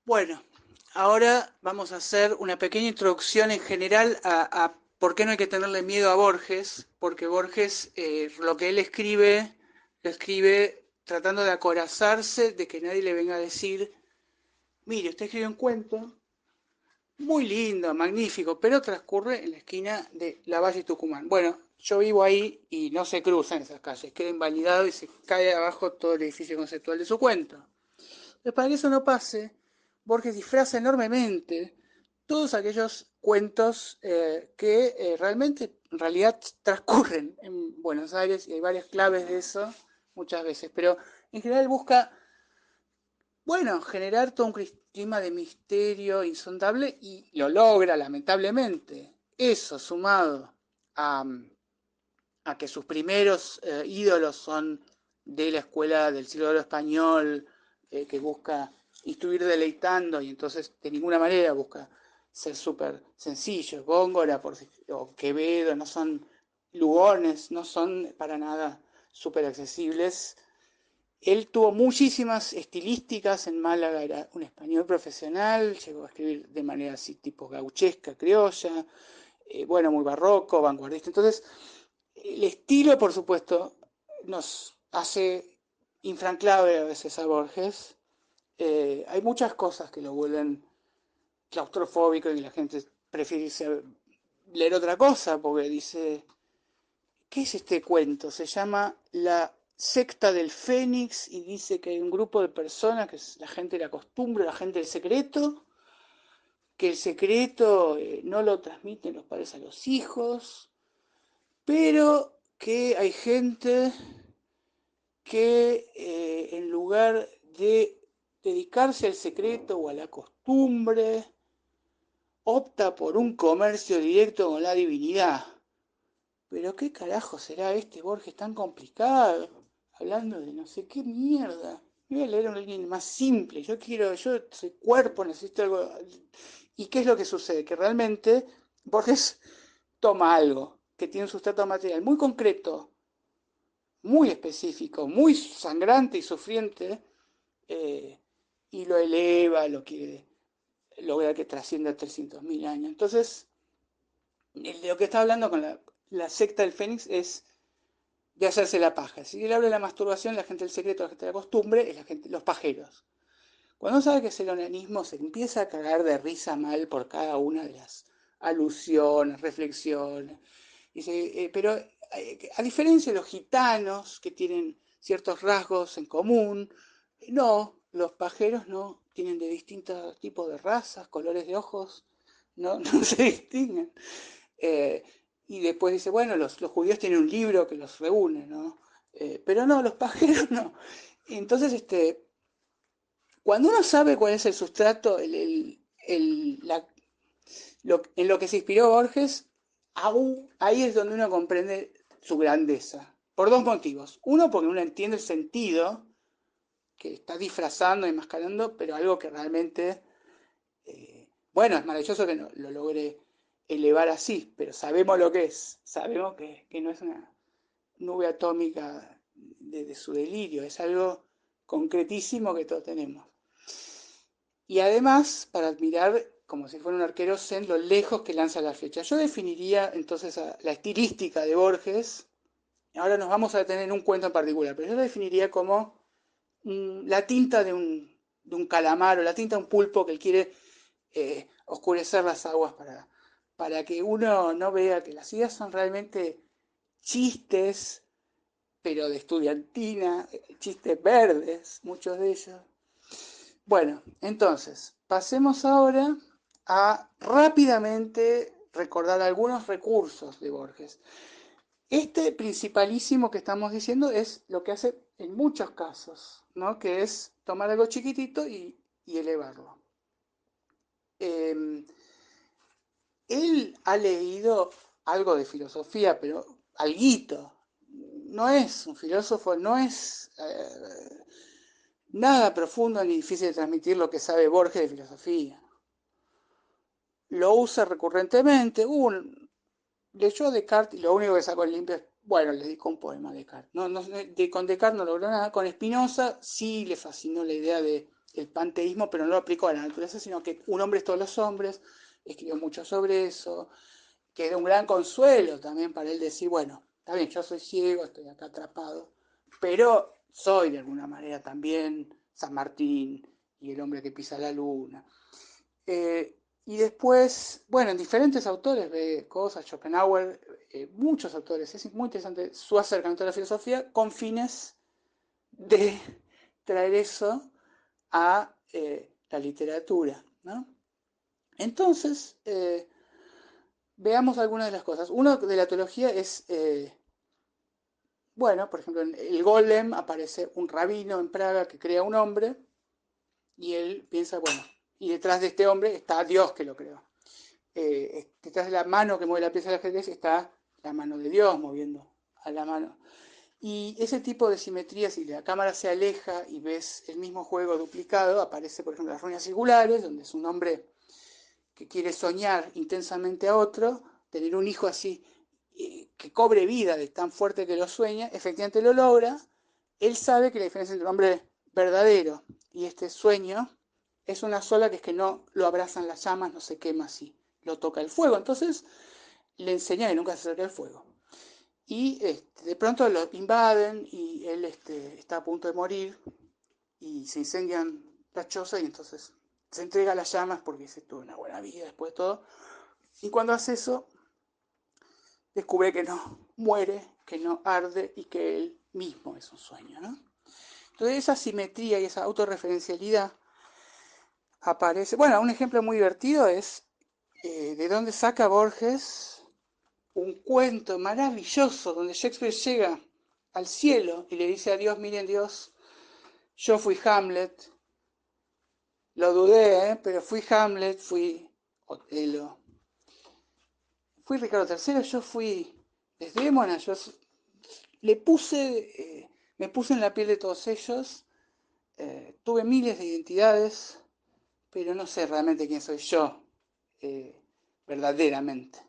Bueno, ahora vamos a hacer una pequeña introducción en general a por qué no hay que tenerle miedo a Borges, porque Borges lo que él escribe, lo escribe tratando de acorazarse de que nadie le venga a decir, mire, usted escribe un cuento muy lindo, magnífico, pero transcurre en la esquina de Lavalle y Tucumán. Bueno, yo vivo ahí y no se cruzan esas calles, queda invalidado y se cae abajo todo el edificio conceptual de su cuento. Entonces, para que eso no pase, Borges disfraza enormemente todos aquellos cuentos que realmente, en realidad, transcurren en Buenos Aires y hay varias claves de eso muchas veces, pero en general busca, bueno, generar todo un clima de misterio insondable y lo logra, lamentablemente. Eso sumado a, a que sus primeros ídolos son de la escuela del siglo de oro español, que busca instruir deleitando y entonces de ninguna manera busca ser súper sencillo. Góngora o Quevedo no son Lugones, no son para nada súper accesibles. Él tuvo muchísimas estilísticas en Málaga, era un español profesional, llegó a escribir de manera así tipo gauchesca, criolla, bueno, muy barroco, vanguardista. Entonces, el estilo, por supuesto, nos hace infranqueable a veces a Borges. Hay muchas cosas que lo vuelven claustrofóbico y la gente prefiere leer otra cosa porque dice, ¿qué es este cuento? Se llama La secta del Fénix y dice que hay un grupo de personas, que es la gente de la costumbre, la gente del secreto, que el secreto no lo transmiten los padres a los hijos, pero que hay gente que en lugar de dedicarse al secreto o a la costumbre, opta por un comercio directo con la divinidad. Pero qué carajo será este Borges tan complicado, hablando de no sé qué mierda. Voy a leer a alguien más simple. Yo soy cuerpo, necesito algo. ¿Y qué es lo que sucede? Que realmente Borges toma algo que tiene un sustrato material muy concreto, muy específico, muy sangrante y sufriente, eh, y lo eleva, lo quiere lograr que trascienda 300.000 años. Entonces, de lo que está hablando con la secta del Fénix es de hacerse la paja. Si él habla de la masturbación, la gente del secreto, la gente de la costumbre, es la gente, los pajeros. Cuando uno sabe que es el onanismo, se empieza a cagar de risa mal por cada una de las alusiones, reflexiones. Dice, pero a diferencia de los gitanos, que tienen ciertos rasgos en común, no, los pajeros no, tienen de distintos tipos de razas, colores de ojos, no, no se distinguen. Eh, y después dice, bueno, los judíos tienen un libro que los reúne, ¿no? Pero no, los pajeros no. Entonces, cuando uno sabe cuál es el sustrato, en lo que se inspiró Borges, aún ahí es donde uno comprende su grandeza. Por dos motivos. Uno, porque uno entiende el sentido que está disfrazando y enmascarando, pero algo que realmente, bueno, es maravilloso que no, lo logre elevar así, pero sabemos lo que es. Sabemos que no es una nube atómica de su delirio, es algo concretísimo que todos tenemos. Y además, para admirar, como si fuera un arquero zen, lo lejos que lanza la flecha. Yo definiría entonces la estilística de Borges, ahora nos vamos a detener en un cuento en particular, pero yo lo definiría como la tinta de un calamar o la tinta de un pulpo que él quiere oscurecer las aguas para que uno no vea que las ideas son realmente chistes, pero de estudiantina, chistes verdes, muchos de ellos. Bueno, entonces, pasemos ahora a rápidamente recordar algunos recursos de Borges. Este principalísimo que estamos diciendo es lo que hace en muchos casos, ¿no? Que es tomar algo chiquitito y elevarlo. Eh, Él ha leído algo de filosofía, pero alguito. No es un filósofo, no es nada profundo ni difícil de transmitir lo que sabe Borges de filosofía. Lo usa recurrentemente. Leyó a Descartes y lo único que sacó en limpio es, bueno, le dedicó un poema a Descartes. Con Descartes no logró nada. Con Spinoza sí le fascinó la idea de el panteísmo, pero no lo aplicó a la naturaleza, sino que un hombre es todos los hombres, escribió mucho sobre eso, que era un gran consuelo también para él decir, bueno, está bien, yo soy ciego, estoy acá atrapado, pero soy de alguna manera también San Martín y el hombre que pisa la luna. Y después, bueno, en diferentes autores ve cosas, Schopenhauer, muchos autores, es muy interesante su acercamiento a la filosofía con fines de traer eso a la literatura, ¿no? Entonces, veamos algunas de las cosas. Uno de la teología es, bueno, por ejemplo, en el Golem aparece un rabino en Praga que crea un hombre y él piensa, bueno, y detrás de este hombre está Dios que lo creó. Detrás de la mano que mueve la pieza del ajedrez está la mano de Dios moviendo a la mano. Y ese tipo de simetría, si la cámara se aleja y ves el mismo juego duplicado, aparece, por ejemplo, las ruinas singulares, donde es un hombre que quiere soñar intensamente a otro, tener un hijo así, que cobre vida de tan fuerte que lo sueña, efectivamente lo logra. Él sabe que la diferencia entre un hombre verdadero y este sueño es una sola, que es que no lo abrazan las llamas, no se quema así, lo toca el fuego. Entonces le enseña que nunca se acerque al fuego. Y de pronto lo invaden y él está a punto de morir y se incendian las chozas y entonces se entrega a las llamas porque dice, tuvo una buena vida después de todo. Y cuando hace eso, descubre que no muere, que no arde y que él mismo es un sueño, ¿no? Entonces esa simetría y esa autorreferencialidad aparece. Bueno, un ejemplo muy divertido es de dónde saca Borges un cuento maravilloso donde Shakespeare llega al cielo y le dice a Dios, miren Dios, yo fui Hamlet, lo dudé, pero fui Hamlet, fui Otelo, fui Ricardo III, yo fui Desdémona, yo le puse, me puse en la piel de todos ellos, tuve miles de identidades, pero no sé realmente quién soy yo, verdaderamente.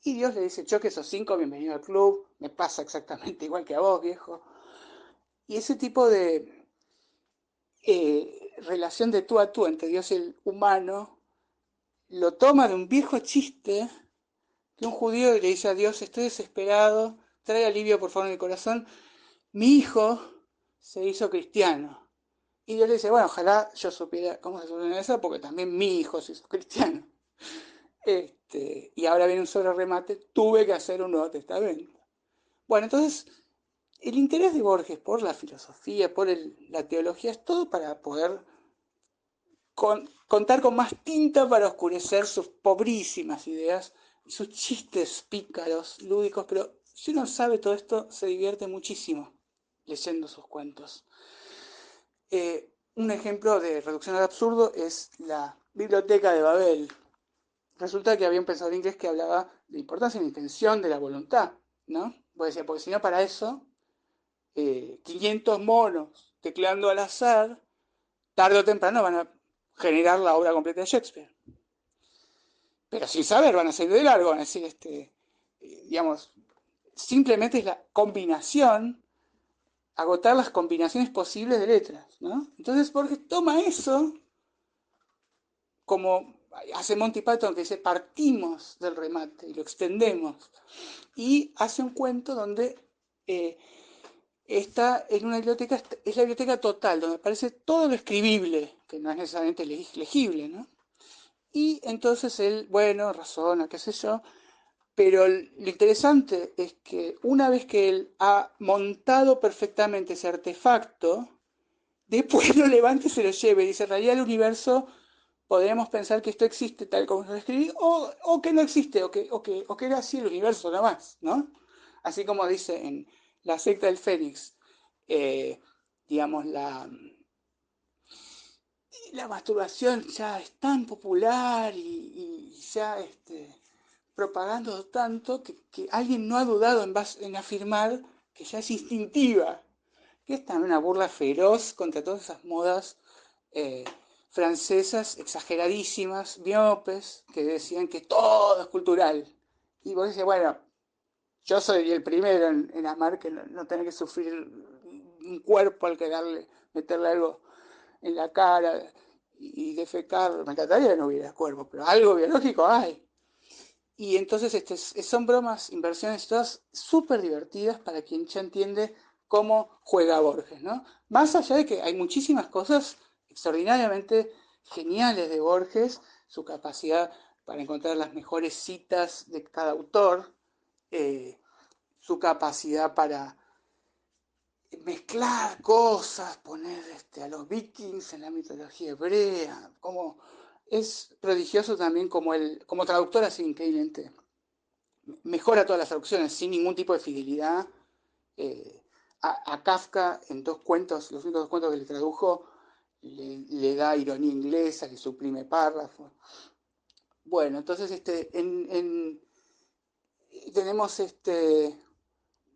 Y Dios le dice, choque esos cinco, bienvenido al club, me pasa exactamente igual que a vos, viejo. Y ese tipo de relación de tú a tú entre Dios y el humano, lo toma de un viejo chiste de un judío y le dice a Dios, estoy desesperado, trae alivio por favor en mi corazón, mi hijo se hizo cristiano. Y Dios le dice, bueno, ojalá yo supiera cómo se soluciona eso, porque también mi hijo se hizo cristiano. Y ahora viene un sobre remate, tuve que hacer un Nuevo Testamento. Bueno, entonces, el interés de Borges por la filosofía, por la teología, es todo para poder contar con más tinta para oscurecer sus pobrísimas ideas, sus chistes pícaros, lúdicos, pero si uno sabe todo esto, se divierte muchísimo leyendo sus cuentos. Un ejemplo de reducción al absurdo es la Biblioteca de Babel. Resulta que había un pensador inglés que hablaba de la importancia de la intención de la voluntad, ¿no? Porque si no, para eso, 500 monos tecleando al azar, tarde o temprano van a generar la obra completa de Shakespeare. Pero sin saber, van a salir de largo, van a decir, digamos, simplemente es la combinación, agotar las combinaciones posibles de letras, ¿no? Entonces Borges toma eso como hace Monty Python, que dice partimos del remate y lo extendemos, y hace un cuento donde está en una biblioteca, es la biblioteca total, donde aparece todo lo escribible, que no es necesariamente legible, ¿no? Y entonces él, bueno, razona, qué sé yo, pero lo interesante es que una vez que él ha montado perfectamente ese artefacto, después lo levanta y se lo lleve. Y dice, en realidad el universo podríamos pensar que esto existe tal como lo escribí, o que no existe, o que era así el universo nada más, ¿no? Así como dice en la secta del Fénix, eh, digamos, la masturbación ya es tan popular y ya propagando tanto que alguien no ha dudado en afirmar que ya es instintiva, que es también una burla feroz contra todas esas modas eh, francesas exageradísimas, miopes, que decían que todo es cultural. Y vos decís, bueno, yo soy el primero en amar que no tener que sufrir un cuerpo al que meterle algo en la cara y defecar, me encantaría que no hubiera cuerpo, pero algo biológico hay. Y entonces son bromas, inversiones todas súper divertidas para quien ya entiende cómo juega Borges, ¿no? Más allá de que hay muchísimas cosas extraordinariamente geniales de Borges, su capacidad para encontrar las mejores citas de cada autor, eh, su capacidad para mezclar cosas, poner a los vikings en la mitología hebrea, como es prodigioso también como traductor así increíblemente mejora todas las traducciones sin ningún tipo de fidelidad. Eh, a Kafka en dos cuentos, los únicos dos cuentos que le tradujo, le da ironía inglesa, le suprime párrafos. Bueno, entonces tenemos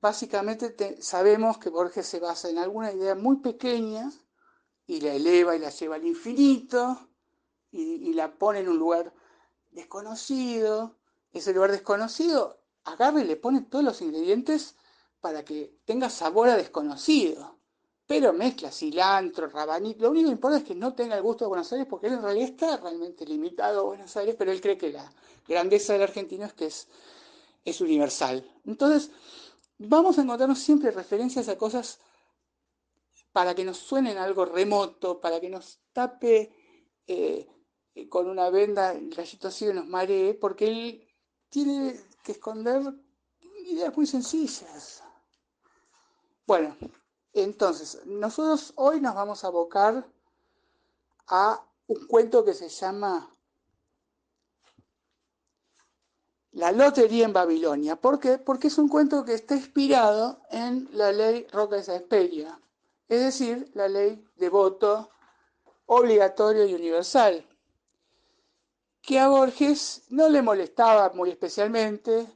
básicamente sabemos que Borges se basa en alguna idea muy pequeña y la eleva y la lleva al infinito y la pone en un lugar desconocido. Ese lugar desconocido agarra y le pone todos los ingredientes para que tenga sabor a desconocido. Pero mezcla cilantro, rabanito. Lo único que importa es que no tenga el gusto de Buenos Aires, porque él en realidad está realmente limitado a Buenos Aires, pero él cree que la grandeza del argentino es que es universal. Entonces, vamos a encontrarnos siempre referencias a cosas para que nos suenen algo remoto, para que nos tape con una venda el rayito así y nos maree, porque él tiene que esconder ideas muy sencillas. Bueno, entonces, nosotros hoy nos vamos a abocar a un cuento que se llama La lotería en Babilonia. ¿Por qué? Porque es un cuento que está inspirado en la ley Roca de Saavedra, es decir, la ley de voto obligatorio y universal, que a Borges no le molestaba muy especialmente,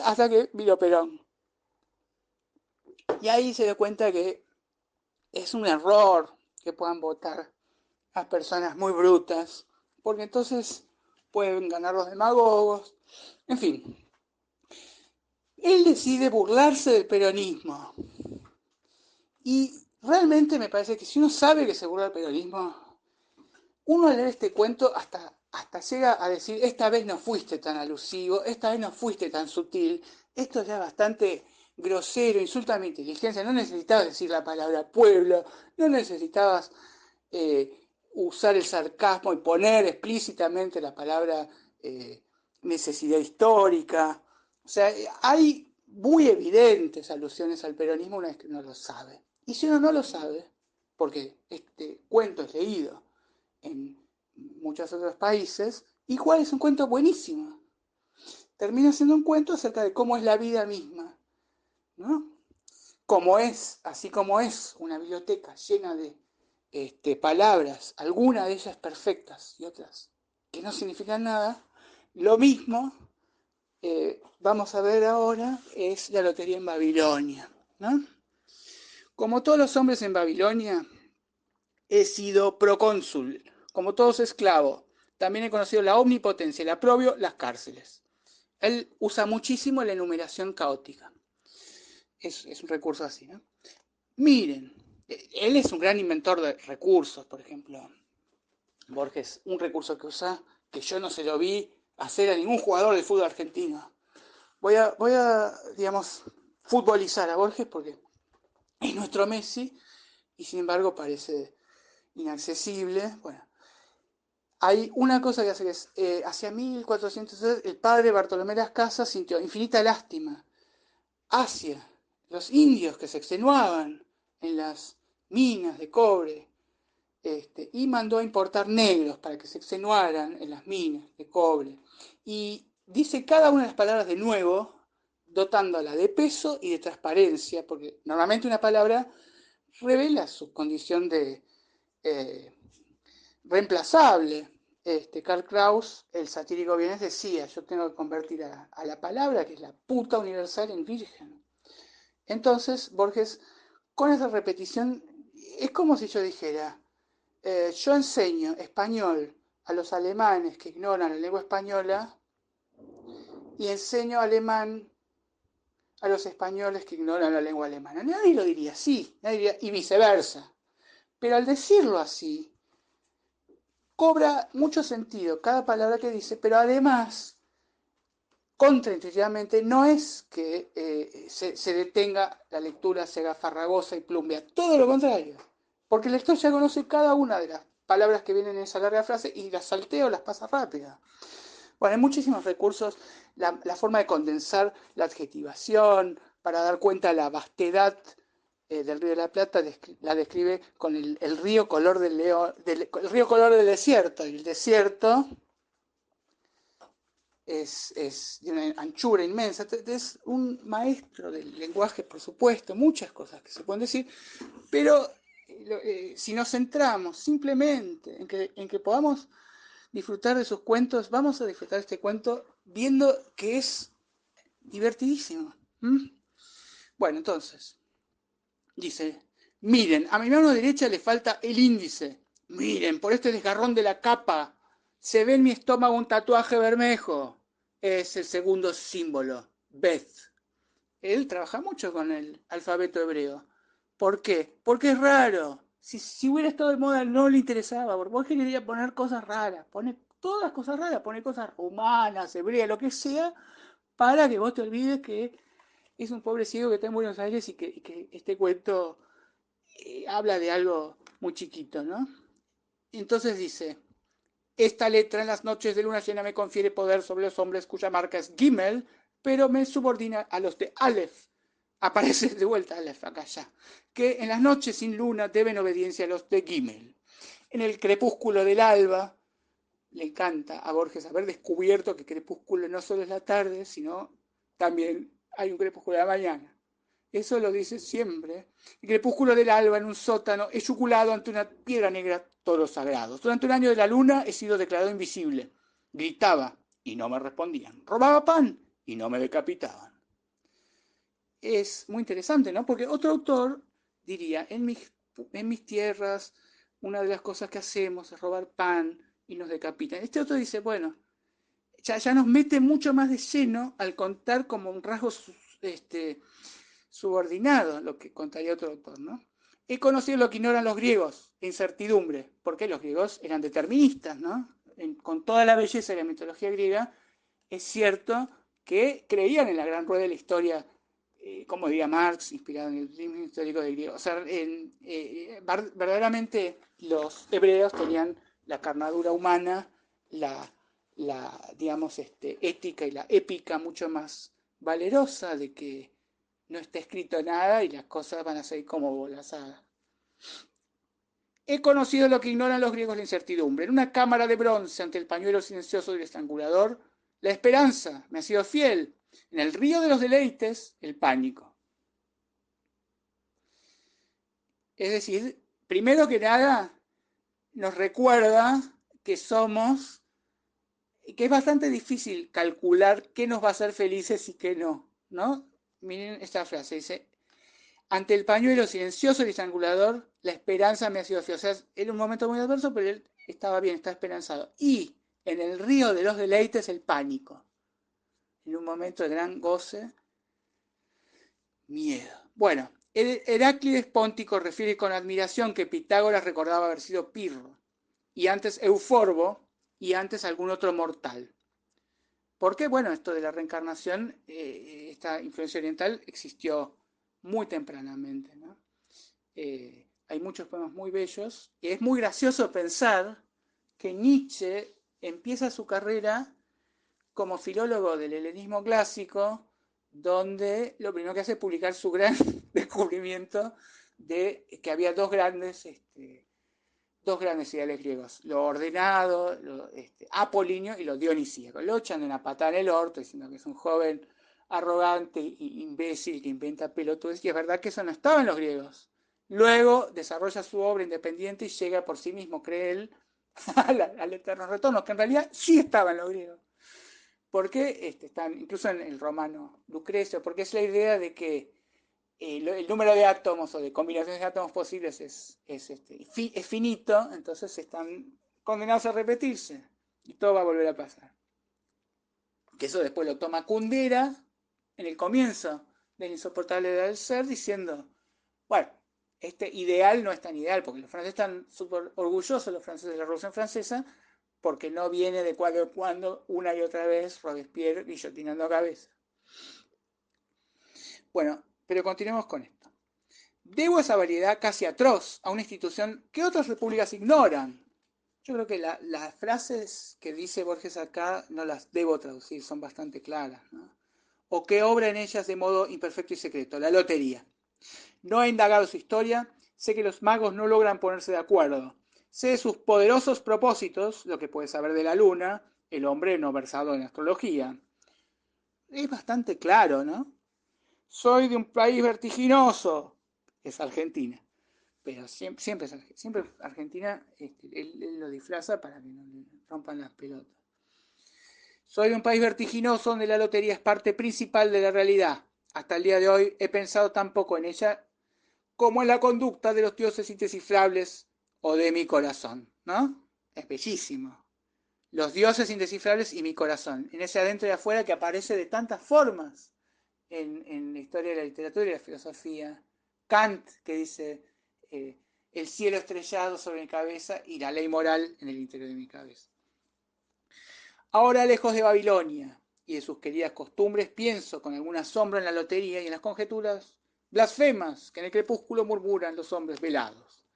hasta que vino Perón. Y ahí se dio cuenta que es un error que puedan votar a personas muy brutas, porque entonces pueden ganar los demagogos. En fin, él decide burlarse del peronismo. Y realmente me parece que si uno sabe que se burla del peronismo, uno al leer este cuento hasta llega a decir, esta vez no fuiste tan alusivo, esta vez no fuiste tan sutil, esto ya es bastante grosero, insulta a mi inteligencia, no necesitabas decir la palabra pueblo, no necesitabas usar el sarcasmo y poner explícitamente la palabra necesidad histórica. O sea, hay muy evidentes alusiones al peronismo una vez que uno lo sabe. Y si uno no lo sabe, porque este cuento es leído en muchos otros países, igual es un cuento buenísimo. Termina siendo un cuento acerca de cómo es la vida misma, ¿no? Como es, así como es una biblioteca llena de palabras, algunas de ellas perfectas y otras que no significan nada, lo mismo vamos a ver ahora es la lotería en Babilonia, ¿no? Como todos los hombres en Babilonia, he sido procónsul, como todos esclavos. También he conocido la omnipotencia, el aprobio, las cárceles. Él usa muchísimo la enumeración caótica. Es un recurso así, ¿no? Miren, él es un gran inventor de recursos, por ejemplo. Borges, un recurso que usa que yo no se lo vi hacer a ningún jugador del fútbol argentino. Voy a digamos, futbolizar a Borges porque es nuestro Messi y sin embargo parece inaccesible. Bueno, hay una cosa que hace que es, hacia 1400 el padre Bartolomé Las Casas sintió infinita lástima hacia los indios que se extenuaban en las minas de cobre, y mandó a importar negros para que se extenuaran en las minas de cobre. Y dice cada una de las palabras de nuevo, dotándola de peso y de transparencia, porque normalmente una palabra revela su condición de eh, reemplazable. Karl Kraus, el satírico vienes, decía, yo tengo que convertir a la palabra, que es la puta universal, en virgen. Entonces, Borges, con esa repetición, es como si yo dijera, yo enseño español a los alemanes que ignoran la lengua española y enseño alemán a los españoles que ignoran la lengua alemana. Nadie lo diría así, nadie diría, y viceversa. Pero al decirlo así, cobra mucho sentido cada palabra que dice, pero además, contraintuitivamente, no es que se detenga la lectura, se haga farragosa y plumbea, todo lo contrario, porque el lector ya conoce cada una de las palabras que vienen en esa larga frase y las saltea o las pasa rápida. Bueno, hay muchísimos recursos, la forma de condensar la adjetivación, para dar cuenta de la vastedad del Río de la Plata, la describe con el río color del el río color del desierto, y el desierto es de una anchura inmensa. Es un maestro del lenguaje, por supuesto, muchas cosas que se pueden decir, pero si nos centramos simplemente en que podamos disfrutar de sus cuentos, vamos a disfrutar este cuento viendo que es divertidísimo. ¿Mm? Bueno, entonces, dice, miren, a mi mano derecha le falta el índice. Miren, por este desgarrón de la capa, se ve en mi estómago un tatuaje bermejo. Es el segundo símbolo, Beth. Él trabaja mucho con el alfabeto hebreo. ¿Por qué? Porque es raro. Si hubiera estado de moda no le interesaba, porque quería poner cosas raras, pone todas cosas raras, pone cosas humanas, hebreas, lo que sea, para que vos te olvides que es un pobre ciego que está en Buenos Aires y que este cuento habla de algo muy chiquito, ¿no? Entonces dice, esta letra en las noches de luna llena me confiere poder sobre los hombres cuya marca es Gimel, pero me subordina a los de Aleph. Aparece de vuelta Aleph acá ya. Que en las noches sin luna deben obediencia a los de Gimel. En el crepúsculo del alba, le encanta a Borges haber descubierto que crepúsculo no solo es la tarde, sino también hay un crepúsculo de la mañana. Eso lo dice siempre. El crepúsculo del alba en un sótano, eyuculado ante una piedra negra, toros sagrados. Durante un año de la luna he sido declarado invisible. Gritaba y no me respondían. Robaba pan y no me decapitaban. Es muy interesante, ¿no? Porque otro autor diría, en mis tierras, una de las cosas que hacemos es robar pan y nos decapitan. Este otro dice, bueno, ya nos mete mucho más de lleno al contar como un rasgo subordinado, lo que contaría otro autor, ¿no? He conocido lo que ignoran los griegos, la incertidumbre, porque los griegos eran deterministas, ¿no? Con toda la belleza de la mitología griega, es cierto que creían en la gran rueda de la historia, como diría Marx, inspirado en el ritmo histórico de griego. O sea, verdaderamente los hebreos tenían la carnadura humana, digamos, ética y la épica mucho más valerosa, de que no está escrito nada y las cosas van a ser como volasadas. He conocido lo que ignoran los griegos, la incertidumbre. En una cámara de bronce ante el pañuelo silencioso del estrangulador, la esperanza me ha sido fiel. En el río de los deleites, el pánico. Es decir, primero que nada, nos recuerda que somos, que es bastante difícil calcular qué nos va a hacer felices y qué no, ¿no? Miren esta frase, dice, ante el pañuelo silencioso y estrangulador, la esperanza me ha sido fiel. O sea, era un momento muy adverso, pero él estaba bien, está esperanzado. Y en el río de los deleites, el pánico. En un momento de gran goce, miedo. Bueno, Heráclides Póntico refiere con admiración que Pitágoras recordaba haber sido Pirro, y antes Euforbo, y antes algún otro mortal. ¿Por qué? Bueno, esto de la reencarnación, esta influencia oriental existió muy tempranamente, ¿no? Hay muchos poemas muy bellos, y es muy gracioso pensar que Nietzsche empieza su carrera como filólogo del helenismo clásico, donde lo primero que hace es publicar su gran descubrimiento de que había dos grandes ideales griegos, lo ordenado, lo apolíneo y lo dionisíaco. Lo echan de una patada en el orto, diciendo que es un joven arrogante e imbécil que inventa pelotudes, y es verdad que eso no estaba en los griegos. Luego desarrolla su obra independiente y llega por sí mismo, cree él, al eterno retorno, que en realidad sí estaba en los griegos. Porque están incluso en el romano Lucrecio, porque es la idea de que el número de átomos o de combinaciones de átomos posibles es finito, entonces están condenados a repetirse y todo va a volver a pasar. Que eso después lo toma Kundera en el comienzo del insoportable del ser, diciendo, bueno, este ideal no es tan ideal, porque los franceses están súper orgullosos, los franceses de la Revolución Francesa, porque no viene de cuando en cuando, una y otra vez, Robespierre guillotinando cabeza. Bueno, pero continuemos con esto. Debo esa variedad casi atroz a una institución que otras repúblicas ignoran. Yo creo que las frases que dice Borges acá no las debo traducir, son bastante claras, ¿no? O que obra en ellas de modo imperfecto y secreto, la lotería. No he indagado su historia, sé que los magos no logran ponerse de acuerdo. Sé de sus poderosos propósitos, lo que puede saber de la luna, el hombre no versado en astrología. Es bastante claro, ¿no? Soy de un país vertiginoso, es Argentina. Pero siempre Argentina, él lo disfraza para que no le rompan las pelotas. Soy de un país vertiginoso donde la lotería es parte principal de la realidad. Hasta el día de hoy he pensado tan poco en ella como en la conducta de los dioses indescifrables o de mi corazón, ¿no? Es bellísimo. Los dioses indescifrables y mi corazón, en ese adentro y afuera que aparece de tantas formas en la historia de la literatura y la filosofía. Kant, que dice, el cielo estrellado sobre mi cabeza y la ley moral en el interior de mi cabeza. Ahora, lejos de Babilonia y de sus queridas costumbres, pienso con alguna asombro en la lotería y en las conjeturas blasfemas que en el crepúsculo murmuran los hombres velados,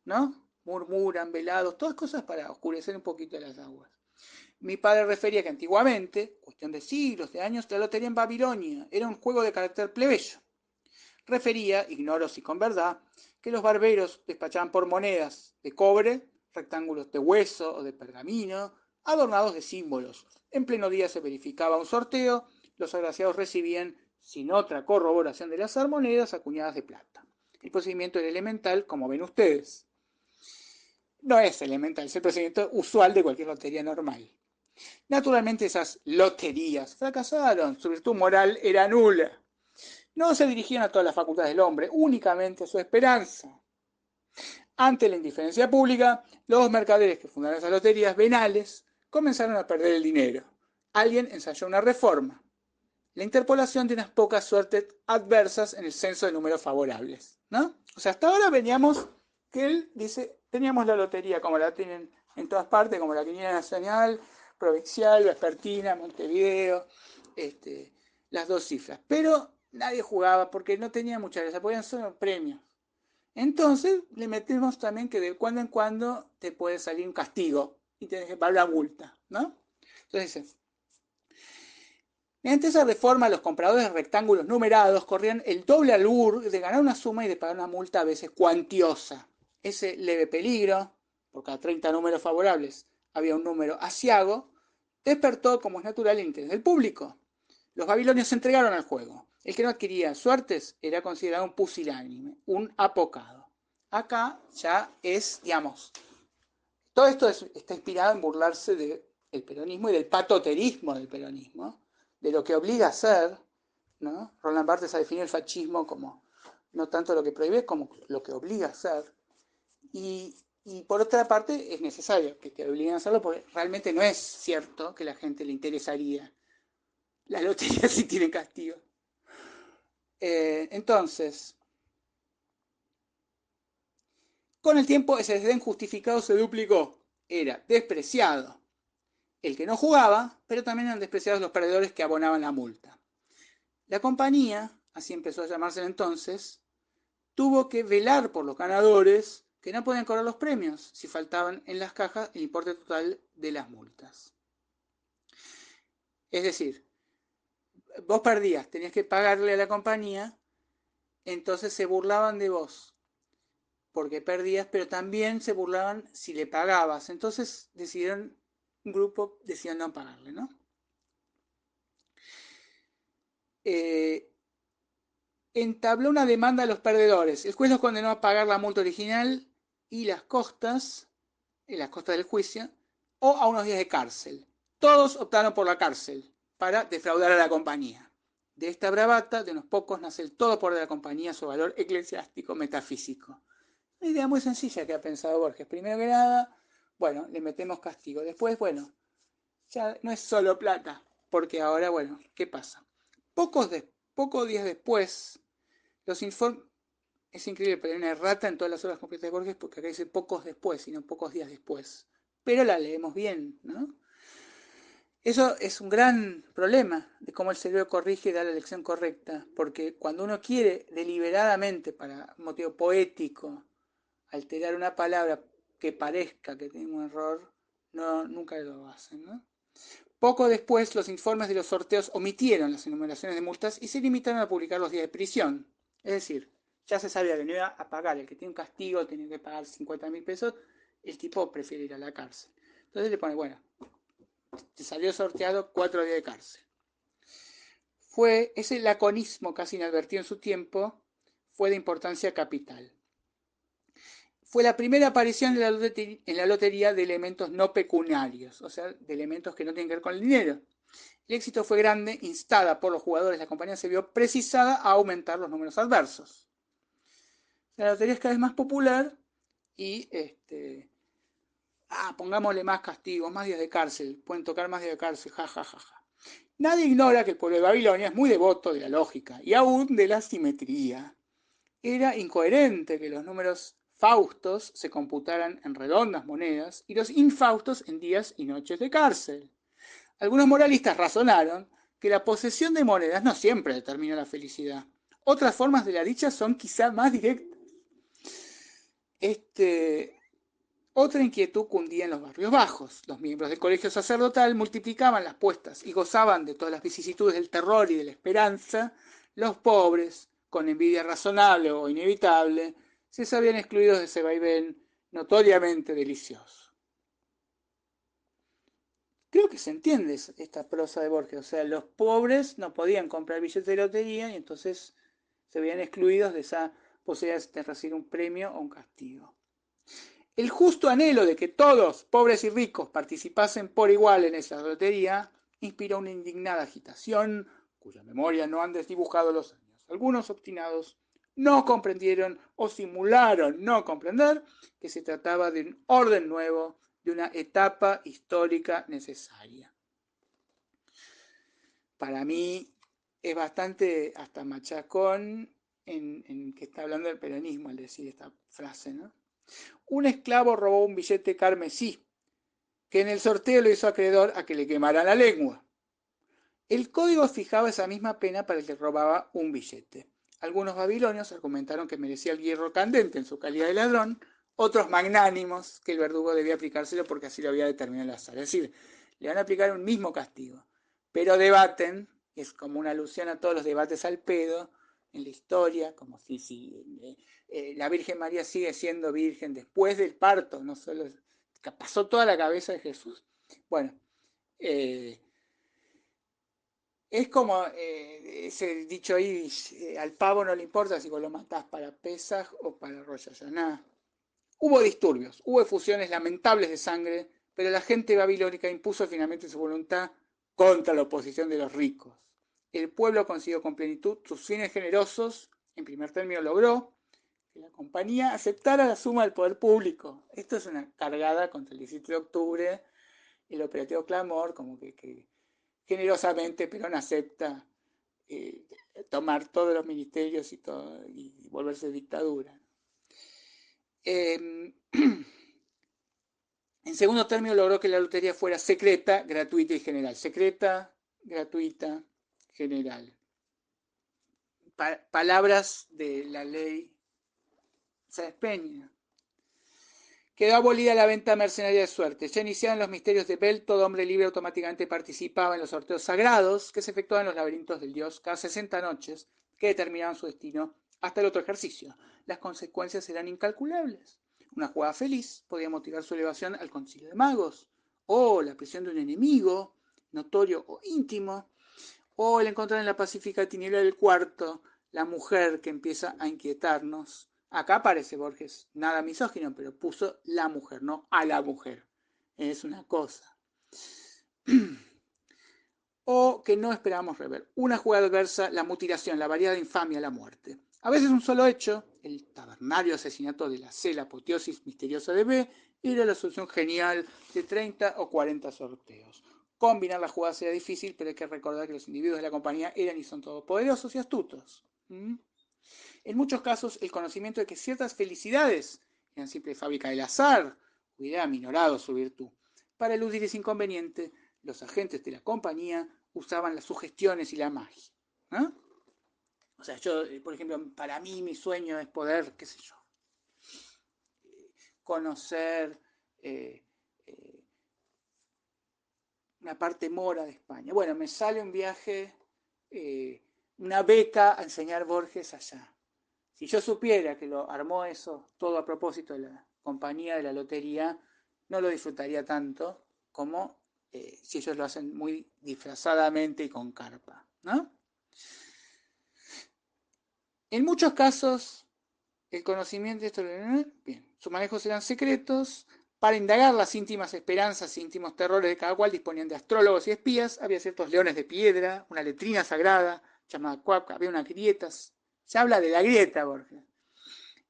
¿no? Murmuran, velados, todas cosas para oscurecer un poquito las aguas. Mi padre refería que antiguamente, cuestión de siglos, de años, la lotería en Babilonia era un juego de carácter plebeyo. Refería, ignoro si con verdad, que los barberos despachaban por monedas de cobre, rectángulos de hueso o de pergamino, adornados de símbolos. En pleno día se verificaba un sorteo, los agraciados recibían, sin otra corroboración de las monedas acuñadas de plata. El procedimiento era elemental, como ven ustedes. No es elemental, es el procedimiento usual de cualquier lotería normal. Naturalmente esas loterías fracasaron, su virtud moral era nula. No se dirigían a todas las facultades del hombre, únicamente a su esperanza. Ante la indiferencia pública, los mercaderes que fundaron esas loterías venales comenzaron a perder el dinero. Alguien ensayó una reforma, la interpolación de unas pocas suertes adversas en el censo de números favorables, ¿no? O sea, hasta ahora veníamos que él dice, teníamos la lotería como la tienen en todas partes, como la Quiniela Nacional, Provincial, Vespertina, Montevideo, las dos cifras. Pero nadie jugaba porque no tenía mucha gracia, podían ser premios. Entonces le metemos también que de cuando en cuando te puede salir un castigo y tienes que pagar la multa, ¿no? Entonces dice, mediante esa reforma los compradores de rectángulos numerados corrían el doble albur de ganar una suma y de pagar una multa a veces cuantiosa. Ese leve peligro, por cada 30 números favorables había un número aciago, despertó, como es natural, el interés del público. Los babilonios se entregaron al juego. El que no adquiría suertes era considerado un pusilánime, un apocado. Acá ya es, digamos, todo esto está inspirado en burlarse del peronismo y del patoterismo del peronismo, de lo que obliga a ser, ¿no? Roland Barthes ha definido el fascismo como no tanto lo que prohíbe como lo que obliga a ser. Y por otra parte es necesario que te obliguen a hacerlo porque realmente no es cierto que a la gente le interesaría la lotería si tiene castigo. Entonces, con el tiempo ese desdén justificado se duplicó. Era despreciado el que no jugaba, pero también eran despreciados los perdedores que abonaban la multa. La compañía, así empezó a llamarse entonces, tuvo que velar por los ganadores que no podían cobrar los premios si faltaban en las cajas el importe total de las multas. Es decir, vos perdías, tenías que pagarle a la compañía, entonces se burlaban de vos porque perdías, pero también se burlaban si le pagabas. Entonces decidieron, un grupo decidió no pagarle, ¿no? Entabló una demanda a los perdedores. El juez los condenó a pagar la multa original y las costas del juicio, o a unos días de cárcel. Todos optaron por la cárcel para defraudar a la compañía. De esta bravata, de unos pocos, nace el todo por de la compañía, su valor eclesiástico, metafísico. Una idea muy sencilla que ha pensado Borges. Primero que nada, bueno, le metemos castigo. Después, bueno, ya no es solo plata, porque ahora, bueno, ¿qué pasa? Pocos días después, los informes... Es increíble, pero hay una errata en todas las obras completas de Borges porque acá dice pocos después, sino pocos días después. Pero la leemos bien, ¿no? Eso es un gran problema de cómo el cerebro corrige y da la lección correcta, porque cuando uno quiere deliberadamente, para un motivo poético, alterar una palabra que parezca que tiene un error, no, nunca lo hacen, ¿no? Poco después, los informes de los sorteos omitieron las enumeraciones de multas y se limitaron a publicar los días de prisión. Es decir, ya se sabía que no iba a pagar, el que tiene un castigo tiene que pagar 50.000 pesos, el tipo prefiere ir a la cárcel. Entonces le pone, bueno, te salió sorteado 4 días de cárcel. Ese laconismo casi inadvertido en su tiempo, fue de importancia capital. Fue la primera aparición en la lotería de elementos no pecuniarios, o sea, de elementos que no tienen que ver con el dinero. El éxito fue grande, instada por los jugadores, la compañía se vio precisada a aumentar los números adversos. La lotería es cada vez más popular y pongámosle más castigos, más días de cárcel, pueden tocar más días de cárcel, ja. Nadie ignora que el pueblo de Babilonia es muy devoto de la lógica y aún de la simetría. Era incoherente que los números faustos se computaran en redondas monedas y los infaustos en días y noches de cárcel. Algunos moralistas razonaron que la posesión de monedas no siempre determina la felicidad. Otras formas de la dicha son quizá más directas. Otra inquietud cundía en los barrios bajos. Los miembros del colegio sacerdotal multiplicaban las puestas y gozaban de todas las vicisitudes del terror y de la esperanza. Los pobres, con envidia razonable o inevitable, se sabían excluidos de ese vaivén notoriamente delicioso. Creo que se entiende esta prosa de Borges. O sea, los pobres no podían comprar billetes de lotería y entonces se veían excluidos de esa posibilidad de recibir un premio o un castigo. El justo anhelo de que todos, pobres y ricos, participasen por igual en esa lotería inspiró una indignada agitación cuya memoria no han desdibujado los años. Algunos obstinados no comprendieron o simularon no comprender que se trataba de un orden nuevo, de una etapa histórica necesaria. Para mí es bastante hasta machacón en que está hablando del peronismo al decir esta frase, ¿no? Un esclavo robó un billete carmesí, que en el sorteo lo hizo acreedor a que le quemaran la lengua. El código fijaba esa misma pena para el que robaba un billete. Algunos babilonios argumentaron que merecía el hierro candente en su calidad de ladrón, otros magnánimos que el verdugo debía aplicárselo porque así lo había determinado el azar. Es decir, le van a aplicar un mismo castigo, pero debaten, es como una alusión a todos los debates al pedo en la historia, como si la Virgen María sigue siendo virgen después del parto, no solo pasó toda la cabeza de Jesús. Bueno, es como ese dicho ahí, al pavo no le importa si vos lo matás para Pesaj o para Rosh Hashanah. Hubo disturbios, hubo efusiones lamentables de sangre, pero la gente babilónica impuso finalmente su voluntad contra la oposición de los ricos. El pueblo consiguió con plenitud sus fines generosos. En primer término logró que la compañía aceptara la suma del poder público. Esto es una cargada contra el 17 de octubre, el operativo Clamor, como que generosamente Perón acepta tomar todos los ministerios y volverse dictadura. En segundo término, logró que la lotería fuera secreta, gratuita y general. Secreta, gratuita, general. Palabras de la ley Sáenz Peña. Quedó abolida la venta mercenaria de suerte. Ya iniciaban los misterios de Bell, todo hombre libre automáticamente participaba en los sorteos sagrados que se efectuaban en los laberintos del dios cada 60 noches que determinaban su destino hasta el otro ejercicio. Las consecuencias eran incalculables. Una jugada feliz podía motivar su elevación al concilio de magos, o la prisión de un enemigo, notorio o íntimo, o el encontrar en la pacífica tiniebla del cuarto la mujer que empieza a inquietarnos. Acá aparece Borges, nada misógino, pero puso la mujer, no a la mujer. Es una cosa. O que no esperábamos rever. Una jugada adversa, la mutilación, la variada infamia, la muerte. A veces un solo hecho, el tabernario asesinato de la C, la apoteosis misteriosa de B, era la solución genial de 30 o 40 sorteos. Combinar las jugadas era difícil, pero hay que recordar que los individuos de la compañía eran y son todopoderosos y astutos. En muchos casos, el conocimiento de que ciertas felicidades eran simple fábrica del azar hubiera aminorado su virtud. Para eludir ese inconveniente, los agentes de la compañía usaban las sugestiones y la magia, ¿no? O sea, yo, por ejemplo, para mí mi sueño es poder, qué sé yo, conocer una parte mora de España. Bueno, me sale un viaje, una beca a enseñar Borges allá. Si yo supiera que lo armó eso todo a propósito de la compañía de la lotería, no lo disfrutaría tanto como si ellos lo hacen muy disfrazadamente y con carpa, ¿no? En muchos casos, el conocimiento de esto, bien, sus manejos eran secretos. Para indagar las íntimas esperanzas e íntimos terrores de cada cual disponían de astrólogos y espías. Había ciertos leones de piedra, una letrina sagrada llamada Cuac, había unas grietas. Se habla de la grieta, Borges,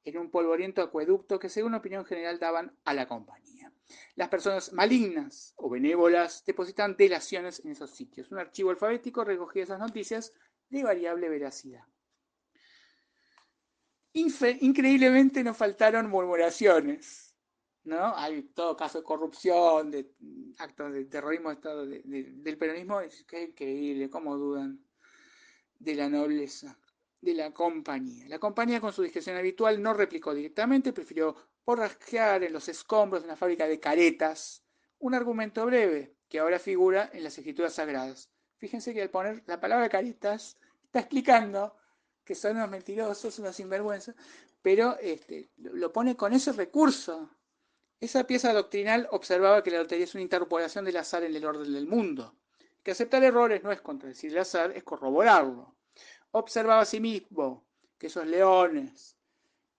en un polvoriento acueducto que según opinión general daban a la compañía. Las personas malignas o benévolas depositan delaciones en esos sitios. Un archivo alfabético recogía esas noticias de variable veracidad. Increíblemente nos faltaron murmuraciones, ¿no? Hay todo caso de corrupción, de actos de terrorismo del peronismo, es que es increíble, cómo dudan de la nobleza de la compañía. La compañía, con su discreción habitual, no replicó directamente, prefirió borrasquear en los escombros de una fábrica de caretas un argumento breve que ahora figura en las escrituras sagradas. Fíjense que al poner la palabra caretas está explicando que son unos mentirosos, unos sinvergüenzas, pero lo pone con ese recurso. Esa pieza doctrinal observaba que la lotería es una interpolación del azar en el orden del mundo. Que aceptar errores no es contradecir el azar, es corroborarlo. Observaba asimismo que esos leones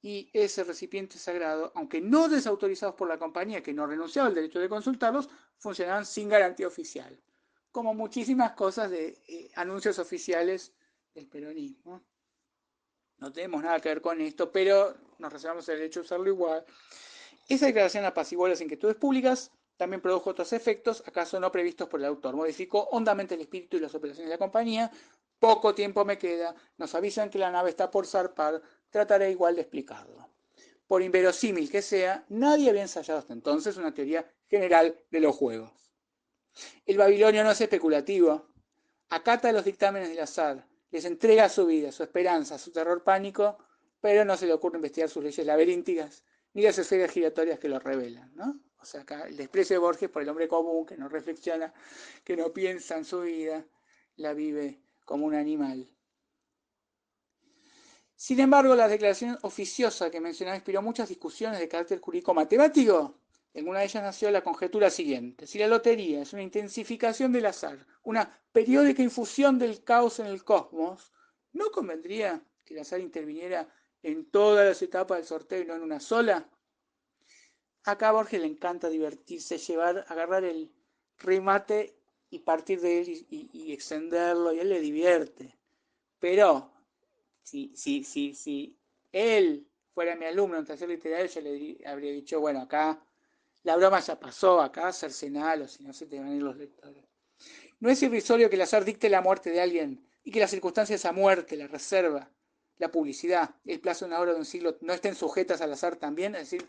y ese recipiente sagrado, aunque no desautorizados por la compañía, que no renunciaba al derecho de consultarlos, funcionaban sin garantía oficial. Como muchísimas cosas de anuncios oficiales del peronismo. No tenemos nada que ver con esto, pero nos reservamos el derecho de usarlo igual. Esa declaración apaciguó las inquietudes públicas, también produjo otros efectos, acaso no previstos por el autor. Modificó hondamente el espíritu y las operaciones de la compañía. Poco tiempo me queda, nos avisan que la nave está por zarpar, trataré igual de explicarlo. Por inverosímil que sea, nadie había ensayado hasta entonces una teoría general de los juegos. El babilonio no es especulativo, acata los dictámenes del azar, les entrega su vida, su esperanza, su terror pánico, pero no se le ocurre investigar sus leyes laberínticas ni las esferas giratorias que lo revelan, ¿no? O sea, acá el desprecio de Borges por el hombre común que no reflexiona, que no piensa en su vida, la vive como un animal. Sin embargo, la declaración oficiosa que mencionaba inspiró muchas discusiones de carácter jurídico-matemático. En una de ellas nació la conjetura siguiente: si la lotería es una intensificación del azar, una periódica infusión del caos en el cosmos, ¿no convendría que el azar interviniera en todas las etapas del sorteo y no en una sola? Acá a Borges le encanta divertirse, agarrar el remate y partir de él y extenderlo, y a él le divierte. Pero si él fuera mi alumno en tercer literario, yo le habría dicho, bueno, acá la broma ya pasó, acá cercenalo, si no se te van a ir los lectores. No es irrisorio que el azar dicte la muerte de alguien y que las circunstancias de esa muerte, la reserva, la publicidad, el plazo de una hora de un siglo no estén sujetas al azar también. Es decir,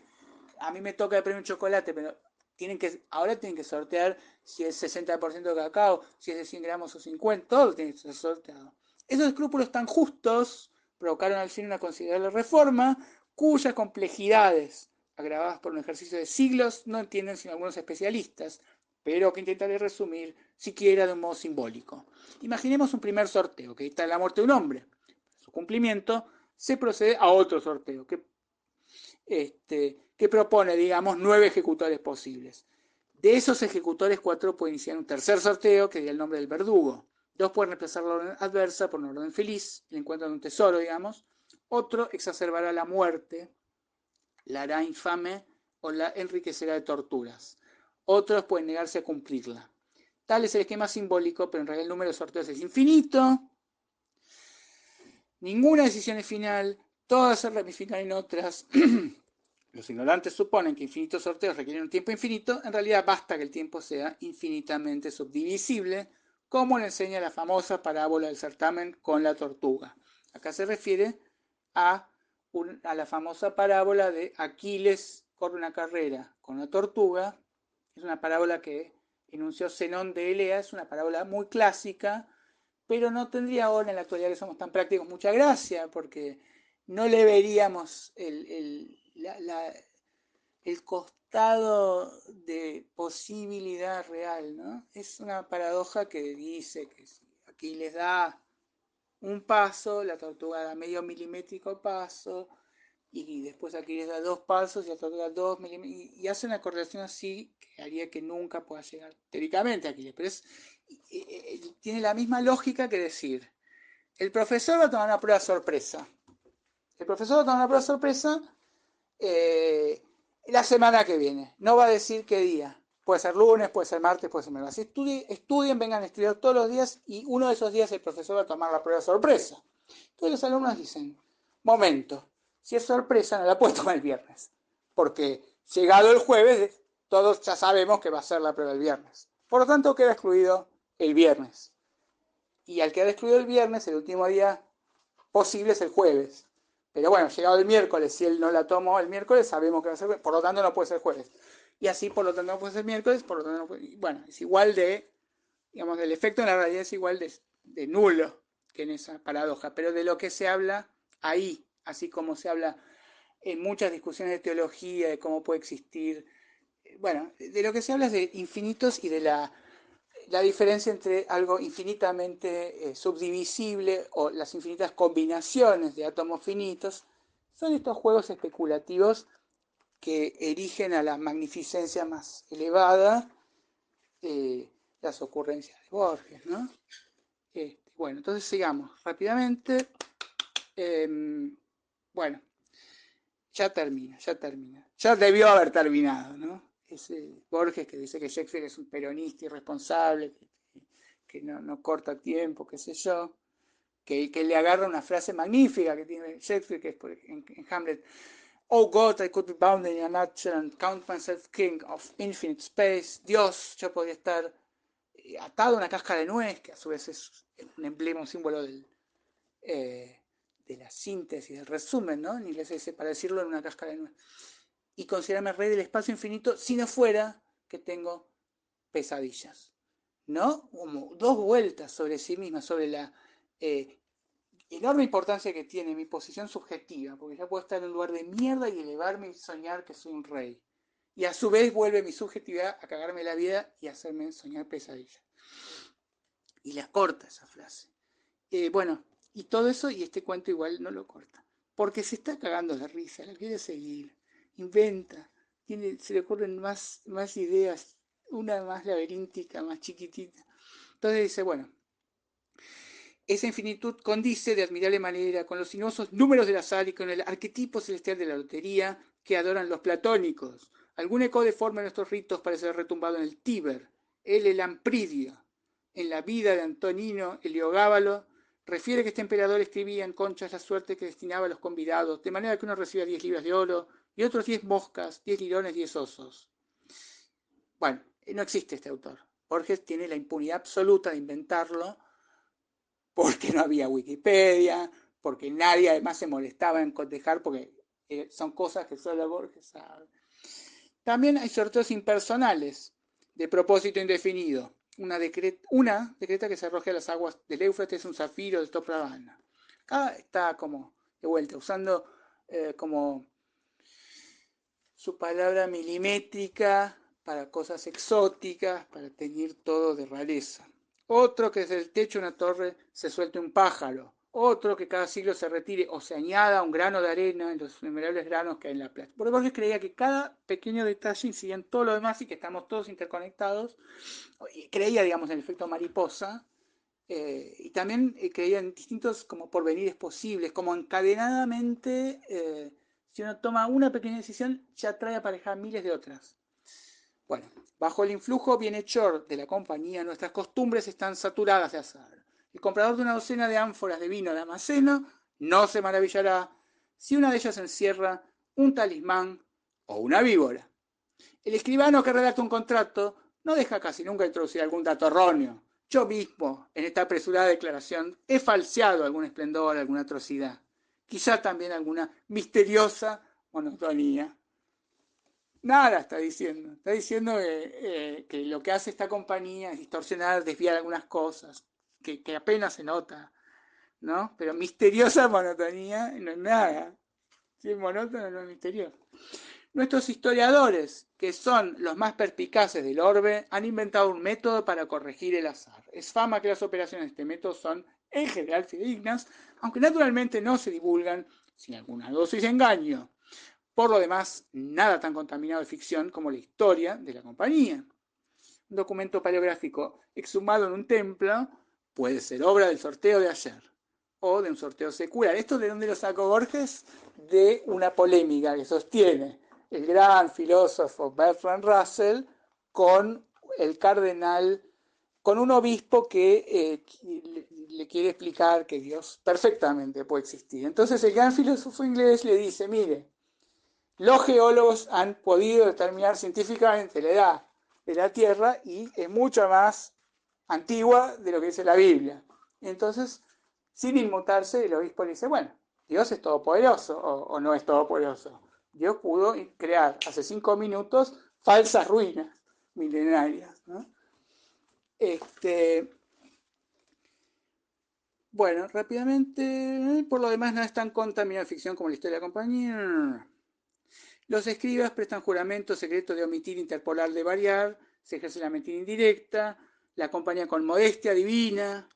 a mí me toca de premio un chocolate, pero ahora tienen que sortear si es 60% de cacao, si es de 100 gramos o 50, todo tiene que ser sorteado. Esos escrúpulos tan justos provocaron al fin una considerable reforma, cuyas complejidades, agravadas por un ejercicio de siglos, no entienden sino algunos especialistas, pero que intentaré resumir siquiera de un modo simbólico. Imaginemos un primer sorteo que dicta la muerte de un hombre. Para su cumplimiento se procede a otro sorteo que propone, digamos, 9 ejecutores posibles. De esos ejecutores, 4 pueden iniciar un tercer sorteo que da el nombre del verdugo. 2 pueden reemplazar la orden adversa por una orden feliz, el encuentro de un tesoro, digamos. Otro exacerbará la muerte, la hará infame o la enriquecerá de torturas. Otros pueden negarse a cumplirla. Tal es el esquema simbólico, pero en realidad el número de sorteos es infinito. Ninguna decisión es final, todas se ramifican en otras. Los ignorantes suponen que infinitos sorteos requieren un tiempo infinito. En realidad basta que el tiempo sea infinitamente subdivisible, como le enseña la famosa parábola del certamen con la tortuga. Acá se refiere a la famosa parábola de Aquiles corre una carrera con una tortuga. Es una parábola que enunció Zenón de Elea, es una parábola muy clásica, pero no tendría ahora en la actualidad que somos tan prácticos mucha gracia, porque no le veríamos el costado de posibilidad real, ¿no? Es una paradoja que dice que si Aquiles da un paso, la tortuga da medio milimétrico paso, y después Aquiles da 2 pasos y la tortuga da 2 milímetros, y hace una correlación así que haría que nunca pueda llegar teóricamente a Aquiles, pero tiene la misma lógica que decir, el profesor va a tomar una prueba sorpresa. El profesor va a tomar una prueba sorpresa eh, la semana que viene. No va a decir qué día. Puede ser lunes, puede ser martes, puede ser miércoles. Estudien, vengan a estudiar todos los días y uno de esos días el profesor va a tomar la prueba sorpresa. Entonces los alumnos dicen, momento, si es sorpresa no la puedo tomar el viernes. Porque llegado el jueves, todos ya sabemos que va a ser la prueba el viernes. Por lo tanto, queda excluido el viernes. Y al quedar excluido el viernes, el último día posible es el jueves. Pero bueno, llegado el miércoles, si él no la tomó el miércoles, sabemos que va a ser, por lo tanto no puede ser jueves. Y así, por lo tanto, no puede ser miércoles, por lo tanto no puede. Bueno, es igual de, digamos, el efecto en la realidad es igual de nulo que en esa paradoja. Pero de lo que se habla ahí, así como se habla en muchas discusiones de teología, de cómo puede existir, bueno, de lo que se habla es de infinitos y de la diferencia entre algo infinitamente subdivisible o las infinitas combinaciones de átomos finitos son estos juegos especulativos que erigen a la magnificencia más elevada las ocurrencias de Borges, ¿no? Bueno, entonces sigamos rápidamente. Bueno, ya termina. Ya debió haber terminado, ¿no? Ese Borges que dice que Shakespeare es un peronista irresponsable, que no corta tiempo, qué sé yo, que le agarra una frase magnífica que tiene Shakespeare, que es en Hamlet. Oh God, I could be bound in a nutshell and count myself king of infinite space. Dios, yo podría estar atado a una cáscara de nuez, que a su vez es un emblema, un símbolo de la síntesis, del resumen, ¿no? En inglés se dice para decirlo en una cáscara de nuez. Y considerarme rey del espacio infinito si no fuera que tengo pesadillas. ¿No? Como 2 vueltas sobre sí misma, sobre la enorme importancia que tiene mi posición subjetiva, porque ya puedo estar en un lugar de mierda y elevarme y soñar que soy un rey. Y a su vez vuelve mi subjetividad a cagarme la vida y hacerme soñar pesadillas. Y la corta esa frase. Bueno, y todo eso, y este cuento igual no lo corta. Porque se está cagando la risa, la quiere seguir, inventa, se le ocurren más ideas, una más laberíntica, más chiquitita. Entonces dice, bueno, esa infinitud condice de admirable manera con los sinuosos números del azar y con el arquetipo celestial de la lotería que adoran los platónicos. Algún eco deforme de nuestros ritos parece haber retumbado en el Tíber, el Lampridio. En la vida de Antonino Heliogábalo refiere que este emperador escribía en conchas la suerte que destinaba a los convidados, de manera que uno recibía 10 libras de oro y otros 10 moscas, 10 lirones, 10 osos. Bueno, no existe este autor. Borges tiene la impunidad absoluta de inventarlo porque no había Wikipedia, porque nadie además se molestaba en cotejar, porque son cosas que solo Borges sabe. También hay sorteos impersonales, de propósito indefinido. Una decreta que se arroje a las aguas del Éufrates un zafiro de Topravana. Acá está como, de vuelta, usando como su palabra milimétrica para cosas exóticas, para teñir todo de rareza. Otro que desde el techo de una torre se suelte un pájaro. Otro que cada siglo se retire o se añada un grano de arena en los innumerables granos que hay en la playa. Porque Borges creía que cada pequeño detalle incidía en todo lo demás y que estamos todos interconectados. Creía, digamos, en el efecto mariposa. Y también creía en distintos como porvenires posibles, como encadenadamente si uno toma una pequeña decisión, ya trae aparejada miles de otras. Bueno, bajo el influjo bienhechor de la compañía, nuestras costumbres están saturadas de azar. El comprador de una docena de ánforas de vino de Damasceno no se maravillará si una de ellas encierra un talismán o una víbora. El escribano que redacta un contrato no deja casi nunca introducir algún dato erróneo. Yo mismo, en esta apresurada declaración, he falseado algún esplendor, alguna atrocidad. quizá también alguna misteriosa monotonía. Nada está diciendo que lo que hace esta compañía es distorsionar, desviar algunas cosas, que apenas se nota, ¿no? Pero misteriosa monotonía no es nada. Si es monótono, no es misterioso. Nuestros historiadores, que son los más perspicaces del orbe, han inventado un método para corregir el azar. Es fama que las operaciones de este método son en general fidedignas, aunque naturalmente no se divulgan sin alguna dosis de engaño. Por lo demás, nada tan contaminado de ficción como la historia de la compañía. Un documento paleográfico exhumado en un templo puede ser obra del sorteo de ayer o de un sorteo secular. ¿Esto de dónde lo sacó Borges? De una polémica que sostiene el gran filósofo Bertrand Russell con el cardenal, con un obispo que le quiere explicar que Dios perfectamente puede existir. Entonces el gran filósofo inglés le dice, mire, los geólogos han podido determinar científicamente la edad de la Tierra y es mucho más antigua de lo que dice la Biblia. Entonces, sin inmutarse, el obispo le dice, bueno, Dios es todopoderoso o no es todopoderoso. Dios pudo crear hace 5 minutos falsas ruinas milenarias, ¿no? Bueno, rápidamente, por lo demás no es tan contaminada de ficción como la historia de la compañía. Los escribas prestan juramento secreto de omitir, interpolar, de variar, se ejerce la mentira indirecta, la compañía con modestia divina,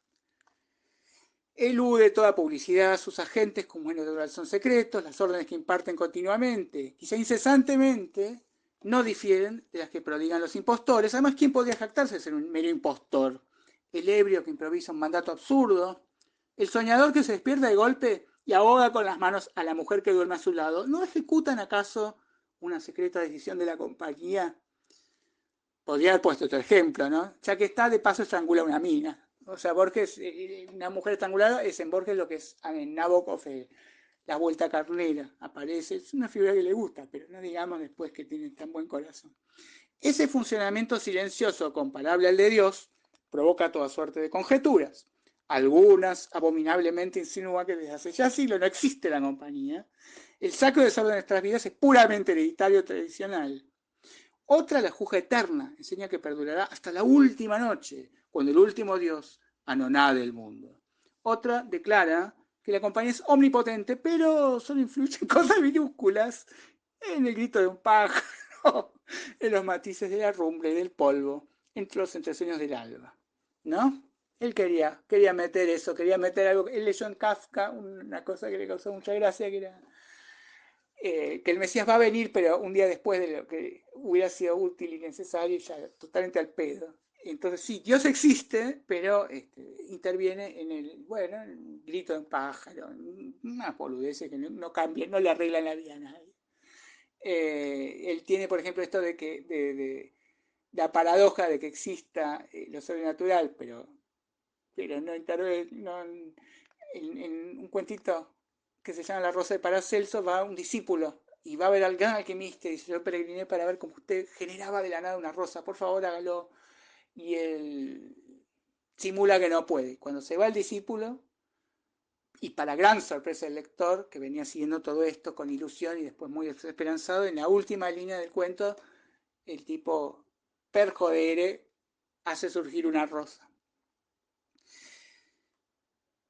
elude toda publicidad, sus agentes como buenos de oral son secretos, las órdenes que imparten continuamente, quizá incesantemente, no difieren de las que prodigan los impostores. Además, ¿quién podría jactarse de ser un mero impostor? El ebrio que improvisa un mandato absurdo, el soñador que se despierta de golpe y ahoga con las manos a la mujer que duerme a su lado. ¿No ejecutan acaso una secreta decisión de la compañía? Podría haber puesto otro ejemplo, ¿no? Ya que está, de paso estrangula a una mina. O sea, Borges, una mujer estrangulada es en Borges lo que es en Nabokov la vuelta carnera. Aparece, es una figura que le gusta, pero no digamos después que tiene tan buen corazón. Ese funcionamiento silencioso comparable al de Dios provoca toda suerte de conjeturas. Algunas abominablemente insinúan que desde hace ya siglos no existe la compañía. El sacro desorden de nuestras vidas es puramente hereditario tradicional. Otra, la juzga eterna, enseña que perdurará hasta la última noche, cuando el último Dios anonade el mundo. Otra declara que la compañía es omnipotente, pero solo influye en cosas minúsculas, en el grito de un pájaro, en los matices de la rumbre y del polvo, entre los entresueños del alba. ¿No? Él quería meter eso, quería meter algo. Él leyó en Kafka una cosa que le causó mucha gracia, que era que el Mesías va a venir, pero un día después de lo que hubiera sido útil y necesario, ya totalmente al pedo. Entonces sí, Dios existe, pero interviene en el grito de un pájaro, una boludez que no cambia, no le arreglan la vida a nadie. Él tiene, por ejemplo, esto de que la paradoja de que exista lo sobrenatural, pero no interviene, en un cuentito que se llama La Rosa de Paracelso, va un discípulo y va a ver al gran alquimista y dice, yo peregriné para ver cómo usted generaba de la nada una rosa, por favor hágalo. Y él simula que no puede. Cuando se va el discípulo, y para gran sorpresa del lector, que venía siguiendo todo esto con ilusión y después muy desesperanzado, en la última línea del cuento, el tipo, per jodere, hace surgir una rosa.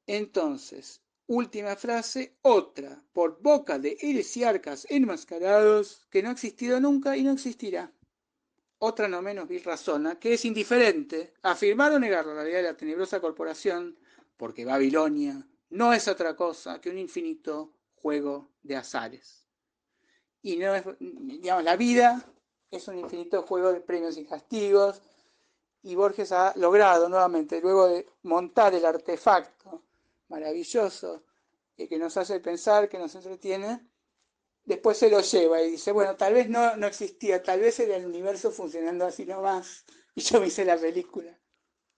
Entonces, última frase, otra, por boca de heresiarcas enmascarados, que no ha existido nunca y no existirá. Otra no menos vil razona, que es indiferente afirmar o negar la realidad de la tenebrosa corporación, porque Babilonia no es otra cosa que un infinito juego de azares. Y no es, digamos, la vida es un infinito juego de premios y castigos, y Borges ha logrado nuevamente, luego de montar el artefacto maravilloso que nos hace pensar, que nos entretiene, después se lo lleva y dice, bueno, tal vez no existía, tal vez era el universo funcionando así nomás, y yo me hice la película.